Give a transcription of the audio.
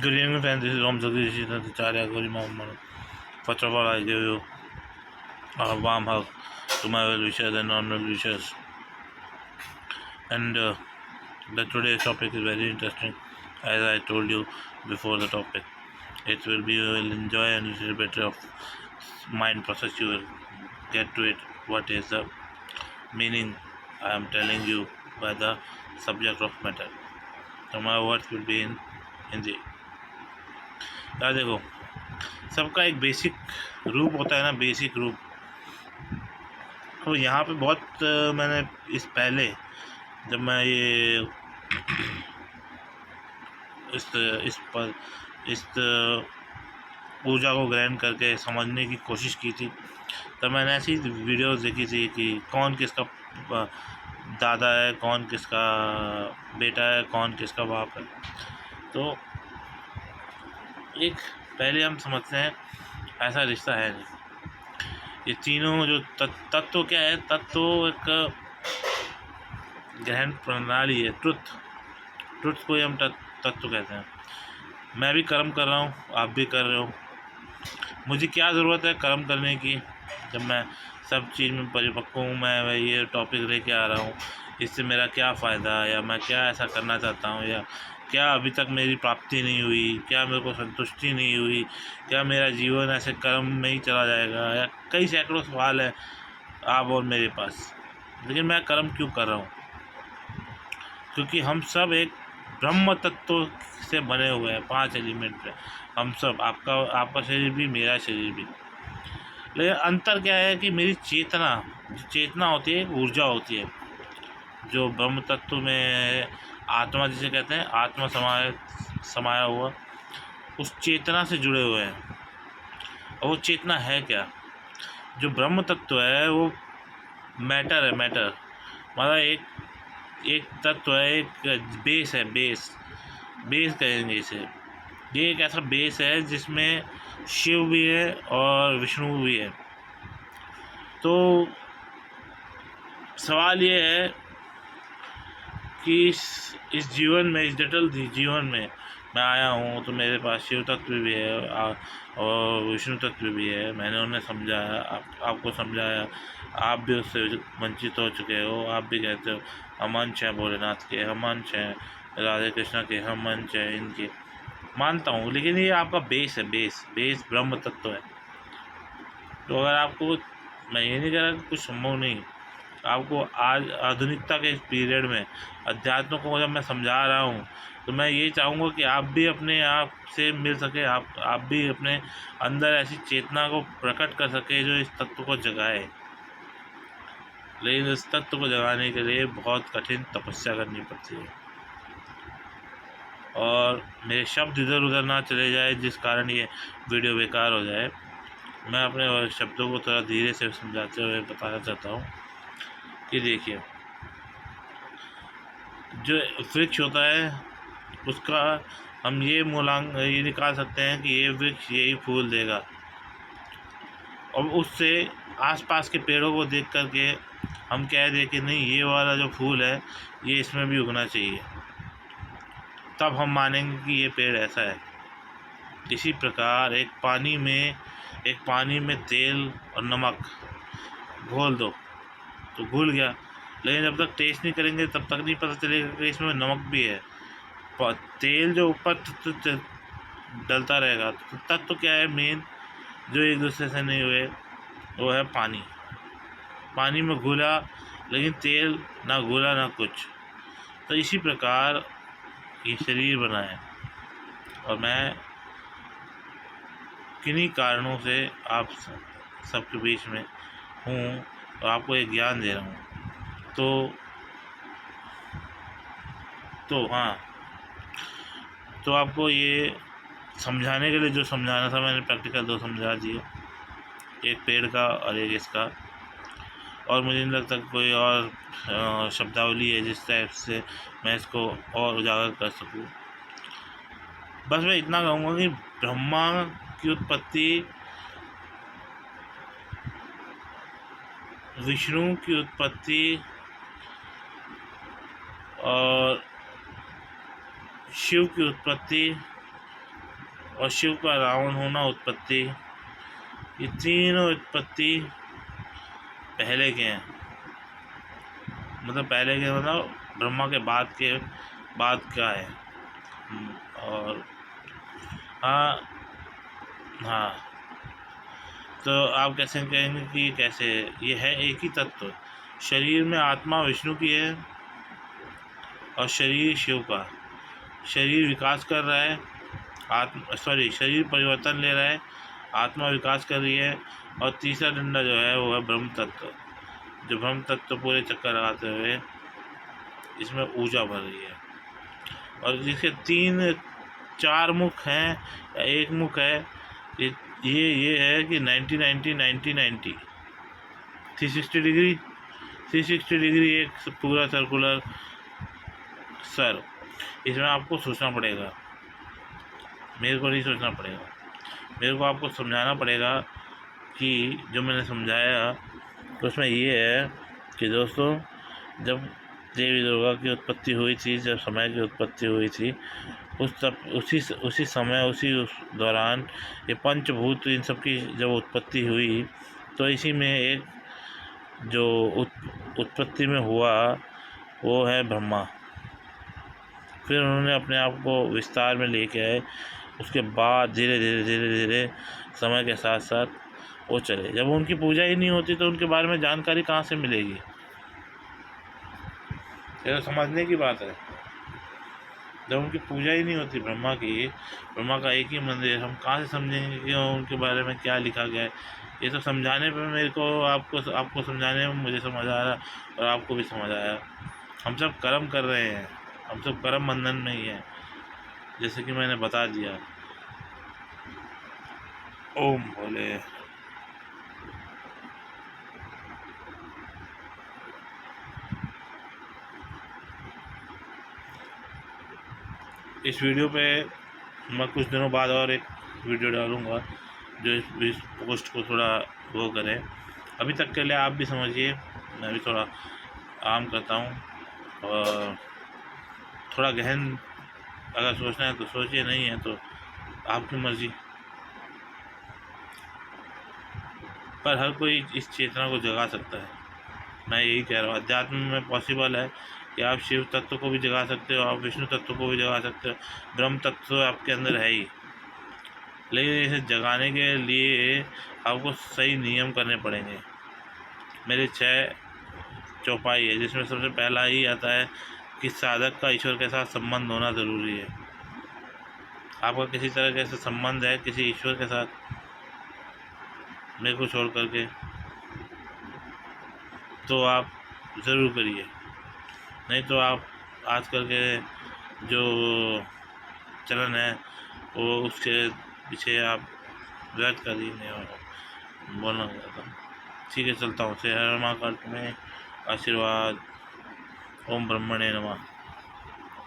Good evening, friends. This is Ram Jagdish Acharya Gauri Mohammed. First of all, I give you a warm hug to my well wishers and non well wishers. And the today's topic is very interesting. As I told you before the topic, it will be you will enjoy and a little bit of mind process. You will get to it. What is the meaning I am telling you by the subject of matter. So my words will be in Hindi. यार देखो, सबका एक basic रूप होता है ना, basic रूप। तो यहाँ पे बहुत मैंने इस पहले जब मैं ये इस ऊर्जा को ग्रहण करके समझने की कोशिश की थी, तब मैंने ऐसी वीडियोस देखी थी कि कौन किसका दादा है, कौन किसका बेटा है, कौन किसका बाप है। तो एक पहले हम समझते हैं ऐसा रिश्ता है नहीं। ये तीनों जो तत्व क्या है, तत्व एक ग्रहण प्रणाली है, ट्रुथ को हम तत्व कहते हैं। मैं भी कर्म कर रहा हूँ, आप भी कर रहे हो। मुझे क्या ज़रूरत है कर्म करने की, जब मैं सब चीज़ में परिपक्व हूँ। मैं ये टॉपिक लेके आ रहा हूँ, इससे मेरा क्या फ़ायदा है, या मैं क्या ऐसा करना चाहता हूँ, या क्या अभी तक मेरी प्राप्ति नहीं हुई, क्या मेरे को संतुष्टि नहीं हुई, क्या मेरा जीवन ऐसे कर्म में ही चला जाएगा, या कई सैकड़ों सवाल हैं आप और मेरे पास। लेकिन मैं कर्म क्यों कर रहा हूँ? क्योंकि हम सब एक ब्रह्म तत्व से बने हुए हैं, 5 एलिमेंट है हम सब। आपका शरीर भी, मेरा शरीर भी। लेकिन अंतर क्या है कि मेरी चेतना होती है, एक ऊर्जा होती है जो ब्रह्म तत्व में आत्मा जिसे कहते हैं, आत्मा समाया हुआ, उस चेतना से जुड़े हुए हैं। और वो चेतना है क्या? जो ब्रह्म तत्व है वो मैटर है, मैटर मतलब एक तत्व है, एक बेस है, बेस कहेंगे इसे। ये एक ऐसा बेस है जिसमें शिव भी है और विष्णु भी है। तो सवाल ये है कि इस जीवन में, इस जटिल जीवन में मैं आया हूँ, तो मेरे पास शिव तत्व भी है और विष्णु तत्व भी है। मैंने उन्हें समझाया, आपको समझाया, आप भी उससे वंचित हो चुके हो। आप भी कहते हो हम अंश हैं भोलेनाथ के, हम अंश हैं राधे कृष्ण के, हम अंश हैं इनके। मानता हूँ, लेकिन ये आपका बेस है, बेस ब्रह्म तत्व है। तो अगर आपको, मैं ये नहीं कह रहा कि कुछ संभव नहीं, आपको आज आधुनिकता के इस पीरियड में अध्यात्म को जब मैं समझा रहा हूँ, तो मैं ये चाहूँगा कि आप भी अपने आप से मिल सके, आप भी अपने अंदर ऐसी चेतना को प्रकट कर सके जो इस तत्व को जगाए। लेकिन इस तत्व को जगाने के लिए बहुत कठिन तपस्या करनी पड़ती है, और मेरे शब्द इधर उधर ना चले जाए जिस कारण ये वीडियो बेकार हो जाए। मैं अपने शब्दों को थोड़ा धीरे से समझाते हुए बताना चाहता हूँ कि देखिए, जो वृक्ष होता है उसका हम ये निकाल सकते हैं कि ये वृक्ष यही फूल देगा, और उससे आसपास के पेड़ों को देख कर के हम कह दें कि नहीं, ये वाला जो फूल है ये इसमें भी उगना चाहिए, तब हम मानेंगे कि ये पेड़ ऐसा है। इसी प्रकार एक पानी में तेल और नमक घोल दो तो घुल गया, लेकिन जब तक टेस्ट नहीं करेंगे तब तक नहीं पता चलेगा कि इसमें नमक भी है। तेल जो ऊपर डलता रहेगा। तो तत्व क्या है मेन जो एक दूसरे से नहीं हुए, वो है पानी। पानी में घुला लेकिन तेल ना घुला ना कुछ। तो इसी प्रकार ये शरीर बना है, और मैं किन्हीं कारणों से आप सबके बीच में हूँ और आपको एक ज्ञान दे रहा हूँ। तो हाँ, तो आपको ये समझाने के लिए जो समझाना था मैंने प्रैक्टिकल 2 समझा दिए, एक पेड़ का और एक इसका। और मुझे नहीं लगता कि कोई और शब्दावली है जिस टाइप से मैं इसको और उजागर कर सकूँ। बस मैं इतना कहूँगा कि ब्रह्मा की उत्पत्ति, विष्णु की उत्पत्ति और शिव की उत्पत्ति और शिव का रावण होना उत्पत्ति, ये तीनों उत्पत्ति पहले के हैं। मतलब पहले के मतलब ब्रह्मा के बाद का है। और हाँ, हाँ, तो आप कैसे कहेंगे कि कैसे? ये है एक ही तत्व। शरीर में आत्मा विष्णु की है और शरीर शिव का। शरीर विकास कर रहा है, शरीर परिवर्तन ले रहा है, आत्मा विकास कर रही है, और तीसरा डंडा जो है वो है ब्रह्म तत्व, जो ब्रह्म तत्व पूरे चक्कर लगाते हुए इसमें ऊर्जा भर रही है। और जिसके 3-4 मुख हैं या एक मुख है, ये है कि 90-90-90-90 360 डिग्री, 360 डिग्री एक पूरा सर्कुलर सर। इसमें आपको सोचना पड़ेगा, मेरे को नहीं सोचना पड़ेगा, मेरे को आपको समझाना पड़ेगा कि जो मैंने समझाया तो उसमें ये है कि दोस्तों, जब देवी दुर्गा की उत्पत्ति हुई थी, जब समय की उत्पत्ति हुई थी, उसी समय उस दौरान ये पंचभूत इन सब की जब उत्पत्ति हुई, तो इसी में एक जो उत्पत्ति में हुआ वो है ब्रह्मा। फिर उन्होंने अपने आप को विस्तार में लेके आए। उसके बाद धीरे धीरे समय के साथ साथ वो चले। जब उनकी पूजा ही नहीं होती तो उनके बारे में जानकारी कहाँ से मिलेगी? ये तो समझने की बात है। जब उनकी पूजा ही नहीं होती ब्रह्मा का एक ही मंदिर, हम कहाँ से समझेंगे कि उनके बारे में क्या लिखा गया है? ये सब समझाने पे मेरे को आपको समझाने में मुझे समझ आ रहा और आपको भी समझ आया। हम सब कर्म कर रहे हैं, हम सब कर्म बंधन में ही हैं, जैसे कि मैंने बता दिया। ओम भोले। इस वीडियो पे मैं कुछ दिनों बाद और एक वीडियो डालूँगा जो इस पोस्ट को थोड़ा वो करे। अभी तक के लिए आप भी समझिए, मैं भी थोड़ा आराम करता हूँ। और थोड़ा गहन अगर सोचना है तो सोचिए, नहीं है तो आपकी मर्ज़ी। पर हर कोई इस चेतना को जगा सकता है, मैं यही कह रहा हूँ। अध्यात्म में पॉसिबल है कि आप शिव तत्व को भी जगा सकते हो, आप विष्णु तत्व को भी जगा सकते हो, ब्रह्म तत्व तो आपके अंदर है ही। लेकिन इसे जगाने के लिए आपको सही नियम करने पड़ेंगे। मेरे 6 चौपाई है, जिसमें सबसे पहला ही आता है कि साधक का ईश्वर के साथ संबंध होना ज़रूरी है। आपका किसी तरह का संबंध है किसी ईश्वर के साथ, मेरे को छोड़ करके, तो आप ज़रूर करिए। नहीं तो आप आजकल के जो चलन है वो उसके पीछे आप व्यर्थ कर दीजिए और बोलना चाहता हूँ। ठीक है, चलता हूँ। से हर माँ में आशीर्वाद। ओम ब्रह्मणे नमः।